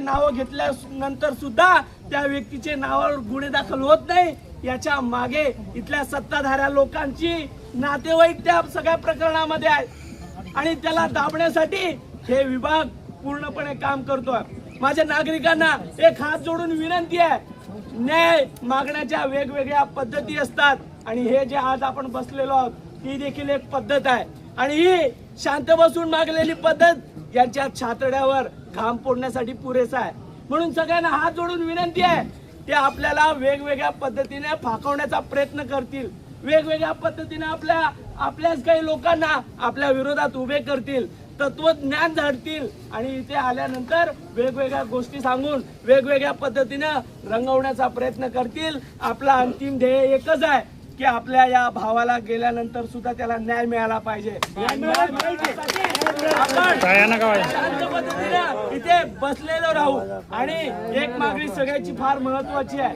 नाव घेतल्यानंतर सुद्धा त्या व्यक्तीचे नावावर गुन्हे दाखल होत नाही। याच्या मागे इथल्या सत्ताधाऱ्या लोकांची नातेवाईक त्या सगळ्या प्रकरणामध्ये आहेत आणि त्याला दाबण्यासाठी हे विभाग पूर्णपणे काम करतोय। माझ्या नागरिकांना एक हात जोडून विनंती आहे, न्याय मागण्याच्या वेगवेगळ्या पद्धती असतात आणि हे जे आज आपण बसलेलो आहोत ती देखील एक पद्धत आहे आणि ही शांत बसून मागलेली पद्धत यांच्या छातड्यावर घाम फोडण्यासाठी पुरेसा आहे। म्हणून सगळ्यांना हात जोडून विनंती आहे, ते आपल्याला वेगवेगळ्या पद्धतीने फाकवण्याचा प्रयत्न करतील, वेगवेगळ्या पद्धतीने आपल्याच काही लोकांना आपल्या विरोधात उभे करतील, तत्वज्ञान झाडतील आणि इथे आल्यानंतर वेगवेगळ्या गोष्टी सांगून वेगवेगळ्या पद्धतीने रंगवण्याचा प्रयत्न करतील। आपला अंतिम ध्येय एकच आहे की आपल्या या भावाला गेल्यानंतर सुद्धा त्याला न्याय मिळाला पाहिजे। आपण शांत पद्धतीने इथे बसलेलो राहू आणि एक मागणी सगळ्याची फार महत्वाची आहे,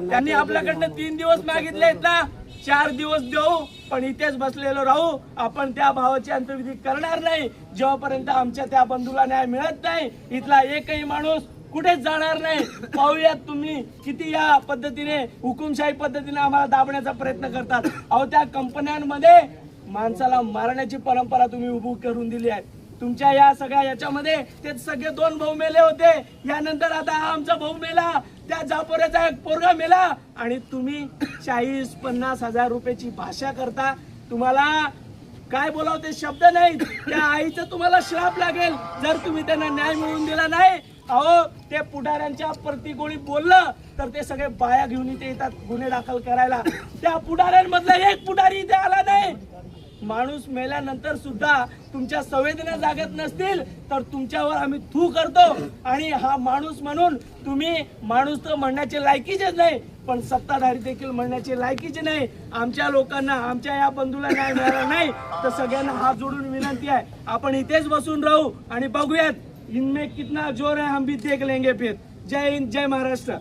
त्यांनी आपल्याकडनं 3 दिवस मागितले आहेत ना, 4 दिवस देऊ पण इथेच बसलेलो राहू। आपण त्या भावाची अंत्यविधी करणार नाही जेव्हापर्यंत आमच्या त्या बंधूला न्याय मिळत नाही। इथला एकही माणूस कुठेच जाणार नाही। पाहूयात तुम्ही किती या पद्धतीने हुकुमशाही पद्धतीने आम्हाला दाबण्याचा प्रयत्न करतात। अहो त्या कंपन्यांमध्ये माणसाला मारण्याची परंपरा तुम्ही उभी करून दिली आहे। तुमच्या या सगळ्या याच्यामध्ये ते सगळे 2 भाऊ मेले होते, यानंतर आता हा आमचा भाऊ मेला, त्या जापोऱ्याचा एक पोरगा मेला आणि तुम्ही 40-50 हजार रुपयाची भाषा करता। तुम्हाला काय बोलावं ते शब्द नाही। त्या आईचं तुम्हाला श्राप लागेल जर तुम्ही त्यांना न्याय मिळवून दिला नाही। अहो ते पुढाऱ्यांच्या प्रति कोणी बोललं तर ते सगळे बाया घेऊन इथे येतात गुन्हे दाखल करायला। त्या पुढाऱ्यांमधला एक पुढारी इथे आला नाही। माणूस मेल्यानंतर सुद्धा तुमच्या संवेदना जागत नसतील तर तुमच्यावर आम्ही थू करतो आणि हा माणूस म्हणून तुम्ही माणूस तर म्हणण्याचे लायकीचेच नाही पण सत्ताधारी देखील म्हणण्याचे लायकीचे नाही। आमच्या लोकांना आमच्या या बंधूला न्याय मिळाला नाही तर सगळ्यांना हात जोडून विनंती आहे, आपण इथेच बसून राहू आणि बघूयात इनमें कितना जोर है, हम भी देख लेंगे फिर। जय हिंद, जय महाराष्ट्र।